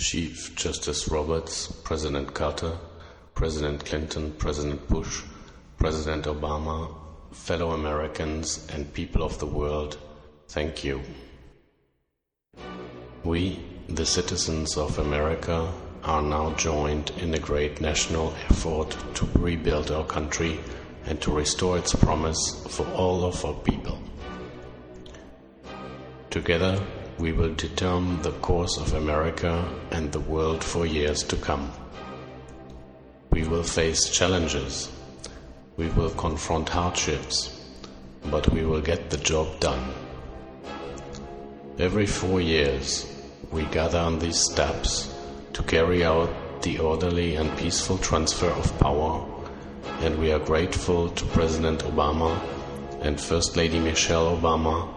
Chief Justice Roberts, President Carter, President Clinton, President Bush, President Obama, fellow Americans and people of the world, thank you. We, the citizens of America, are now joined in a great national effort to rebuild our country and to restore its promise for all of our people. Together, we will determine the course of America and the world for years to come. We will face challenges. We will confront hardships, but we will get the job done. Every 4 years, we gather on these steps to carry out the orderly and peaceful transfer of power, and we are grateful to President Obama and First Lady Michelle Obama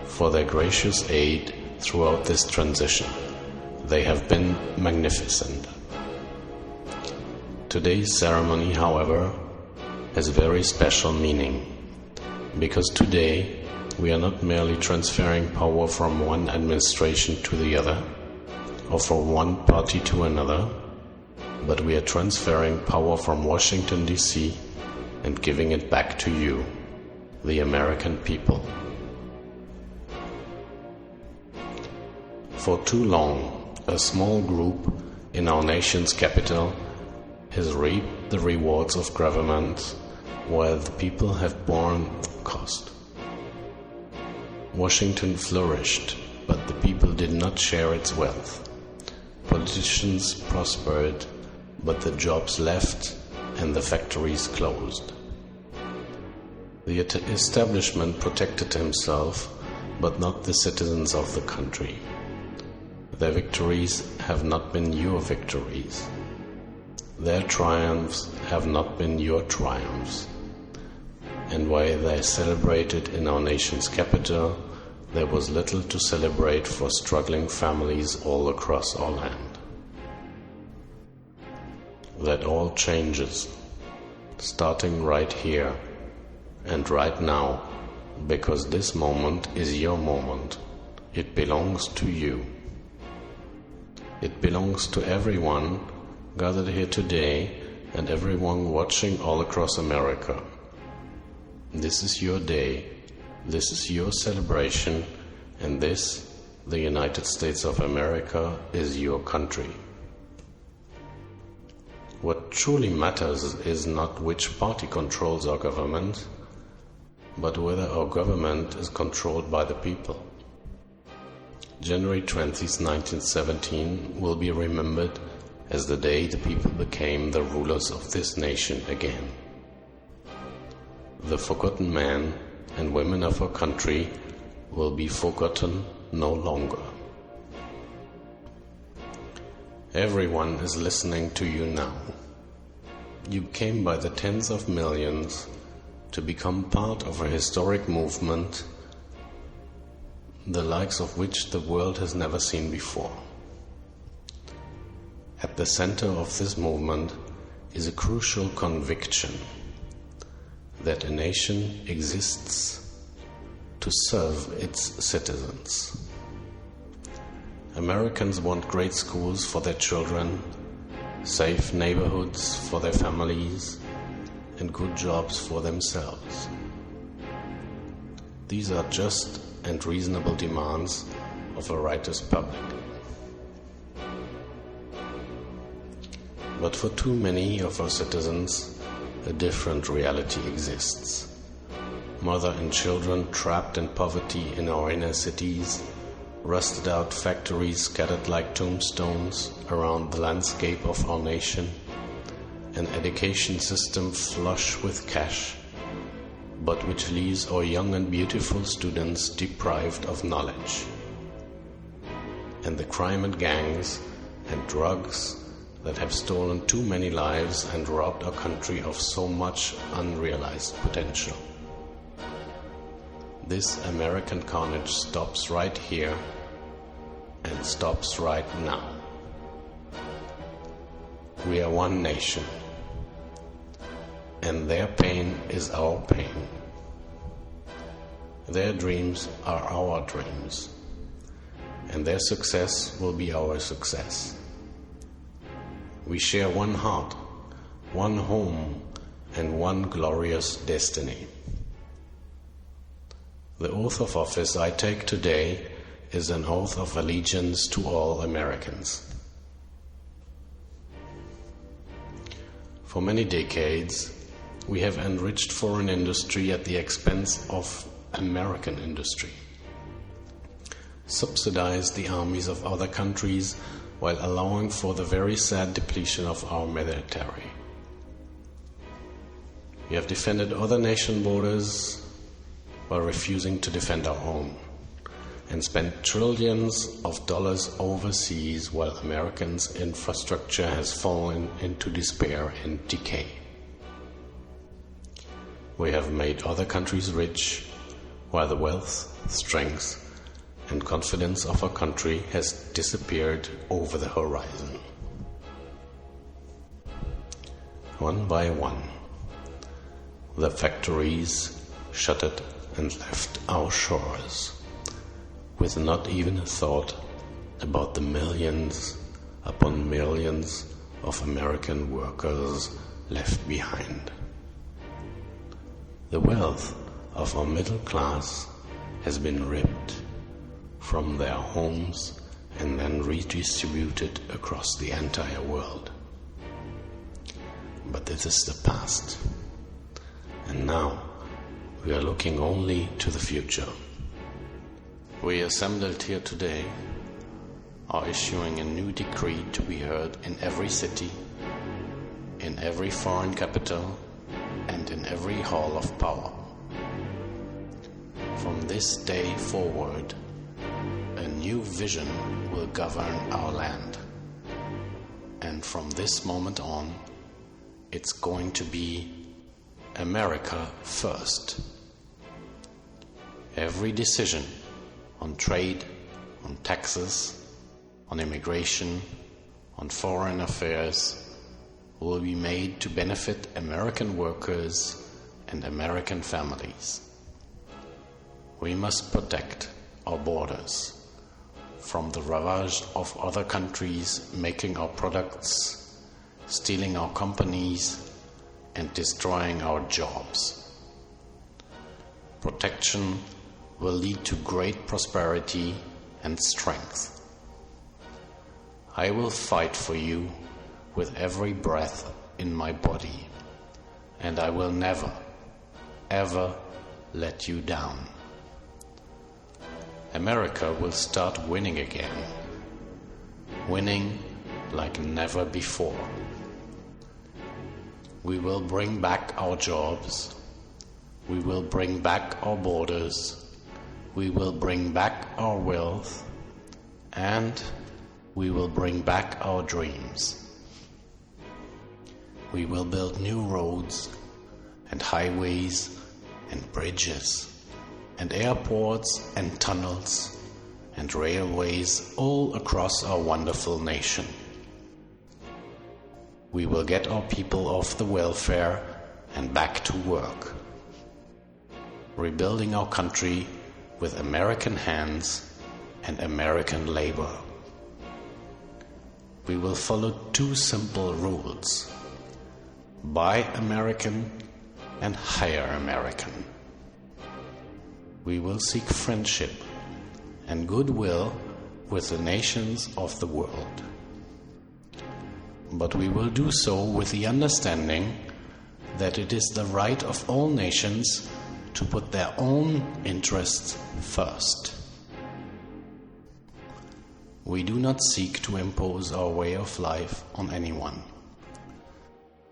for their gracious aid throughout this transition. They have been magnificent. Today's ceremony, however, has very special meaning, because today we are not merely transferring power from one administration to the other, or from one party to another, but we are transferring power from Washington, D.C. and giving it back to you, the American people. For too long, a small group in our nation's capital has reaped the rewards of government, while the people have borne the cost. Washington flourished, but the people did not share its wealth. Politicians prospered, but the jobs left and the factories closed. The establishment protected himself, but not the citizens of the country. Their victories have not been your victories. Their triumphs have not been your triumphs. And while they celebrated in our nation's capital, there was little to celebrate for struggling families all across our land. That all changes, starting right here and right now, because this moment is your moment. It belongs to you. It belongs to everyone gathered here today and everyone watching all across America. This is your day, this is your celebration, and this, the United States of America, is your country. What truly matters is not which party controls our government, but whether our government is controlled by the people. January 20th, 1917 will be remembered as the day the people became the rulers of this nation again. The forgotten men and women of our country will be forgotten no longer. Everyone is listening to you now. You came by the tens of millions to become part of a historic movement, the likes of which the world has never seen before. At the center of this movement is a crucial conviction that a nation exists to serve its citizens. Americans want great schools for their children, safe neighborhoods for their families, and good jobs for themselves. These are just and reasonable demands of a righteous public. But for too many of our citizens, a different reality exists. Mother and children trapped in poverty in our inner cities, rusted out factories scattered like tombstones around the landscape of our nation, an education system flush with cash, but which leaves our young and beautiful students deprived of knowledge. And the crime and gangs and drugs that have stolen too many lives and robbed our country of so much unrealized potential. This American carnage stops right here and stops right now. We are one nation, and their pain is our pain. Their dreams are our dreams, and their success will be our success. We share one heart, one home, and one glorious destiny. The oath of office I take today is an oath of allegiance to all Americans. For many decades, we have enriched foreign industry at the expense of American industry, subsidized the armies of other countries while allowing for the very sad depletion of our military. We have defended other nation borders while refusing to defend our own, and spent trillions of dollars overseas while Americans' infrastructure has fallen into despair and decay. We have made other countries rich while the wealth, strength, and confidence of our country has disappeared over the horizon. One by one, the factories shuttered and left our shores, with not even a thought about the millions upon millions of American workers left behind. The wealth of our middle class has been ripped from their homes and then redistributed across the entire world. But this is the past, and now we are looking only to the future. We assembled here today are issuing a new decree to be heard in every city, in every foreign capital, and in every hall of power. From this day forward, a new vision will govern our land. And from this moment on, it's going to be America first. Every decision on trade, on taxes, on immigration, on foreign affairs will be made to benefit American workers and American families. We must protect our borders from the ravage of other countries making our products, stealing our companies, and destroying our jobs. Protection will lead to great prosperity and strength. I will fight for you with every breath in my body, and I will never, ever let you down. America will start winning again, winning like never before. We will bring back our jobs. We will bring back our borders. We will bring back our wealth, and we will bring back our dreams. We will build new roads and highways and bridges and airports and tunnels and railways all across our wonderful nation. We will get our people off the welfare and back to work, rebuilding our country with American hands and American labor. We will follow two simple rules: buy American and hire American. We will seek friendship and goodwill with the nations of the world. But we will do so with the understanding that it is the right of all nations to put their own interests first. We do not seek to impose our way of life on anyone,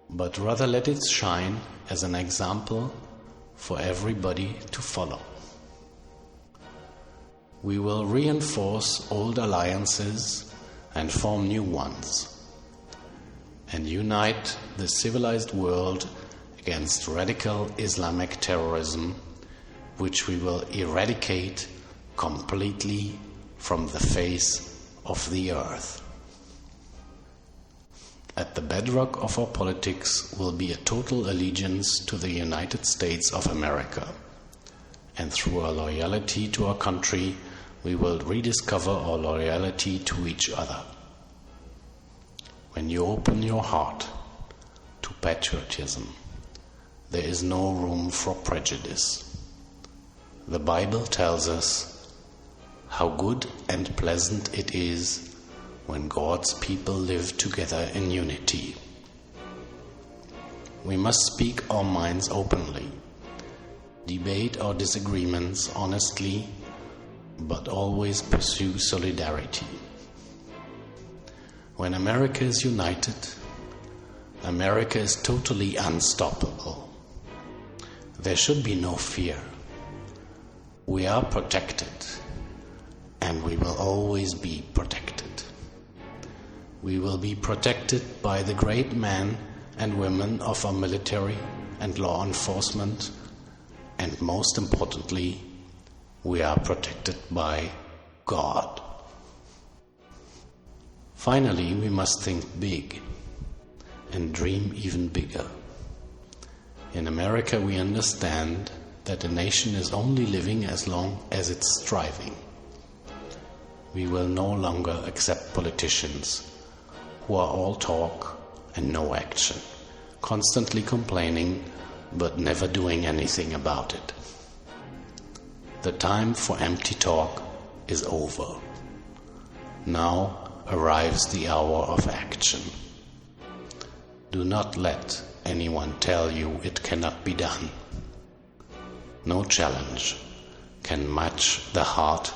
but rather let it shine as an example for everybody to follow. We will reinforce old alliances and form new ones, and unite the civilized world against radical Islamic terrorism, which we will eradicate completely from the face of the earth. At the bedrock of our politics will be a total allegiance to the United States of America, and through our loyalty to our country, we will rediscover our loyalty to each other. when you open your heart to patriotism, there is no room for prejudice. The Bible tells us how good and pleasant it is when God's people live together in unity. We must speak our minds openly, debate our disagreements honestly, but always pursue solidarity. When America is united, America is totally unstoppable. There should be no fear. We are protected, and we will always be protected. We will be protected by the great men and women of our military and law enforcement, and most importantly, we are protected by God. Finally, we must think big and dream even bigger. In America, we understand that a nation is only living as long as it's striving. We will no longer accept politicians who are all talk and no action, constantly complaining but never doing anything about it. The time for empty talk is over. Now arrives the hour of action. Do not let anyone tell you it cannot be done. No challenge can match the heart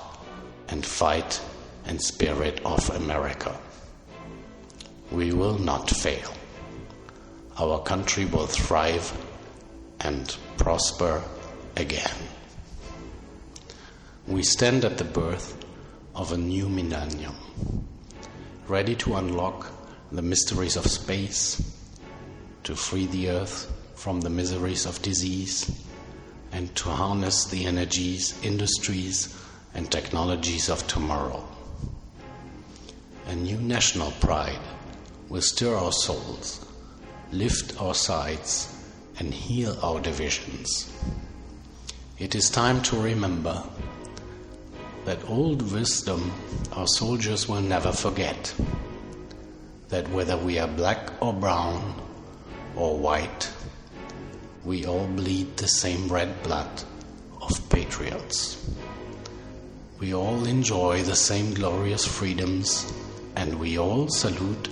and fight and spirit of America. We will not fail. Our country will thrive and prosper again. We stand at the birth of a new millennium, ready to unlock the mysteries of space, to free the earth from the miseries of disease, and to harness the energies, industries, and technologies of tomorrow. A new national pride will stir our souls, lift our sides, and heal our divisions. It is time to remember that old wisdom our soldiers will never forget, that whether we are black or brown or white, we all bleed the same red blood of patriots. We all enjoy the same glorious freedoms, and we all salute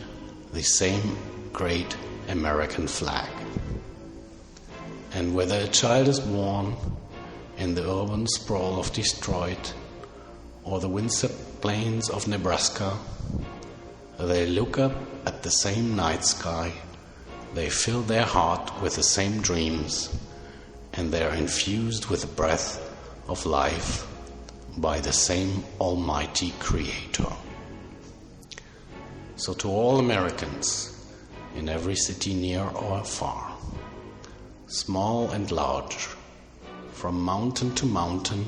the same great American flag. And whether a child is born in the urban sprawl of Detroit or the windswept plains of Nebraska, they look up at the same night sky, they fill their heart with the same dreams, and they are infused with the breath of life by the same Almighty Creator. So to all Americans, in every city near or far, small and large, from mountain to mountain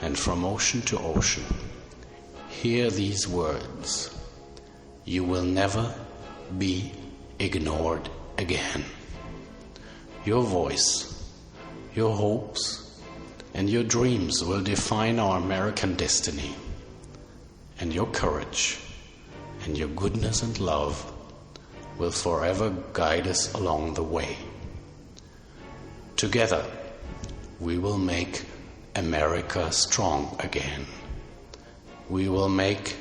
and from ocean to ocean, hear these words: you will never be ignored again. Your voice, your hopes, and your dreams will define our American destiny, and your courage and your goodness and love will forever guide us along the way. Together, we will make America strong again. We will make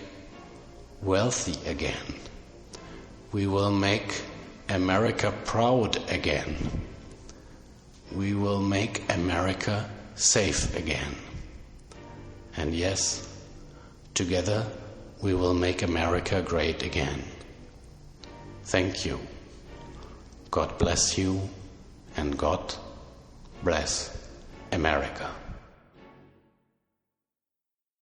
wealthy again. We will make America proud again. We will make America safe again. And yes, together we will make America great again. Thank you. God bless you, and God bless America.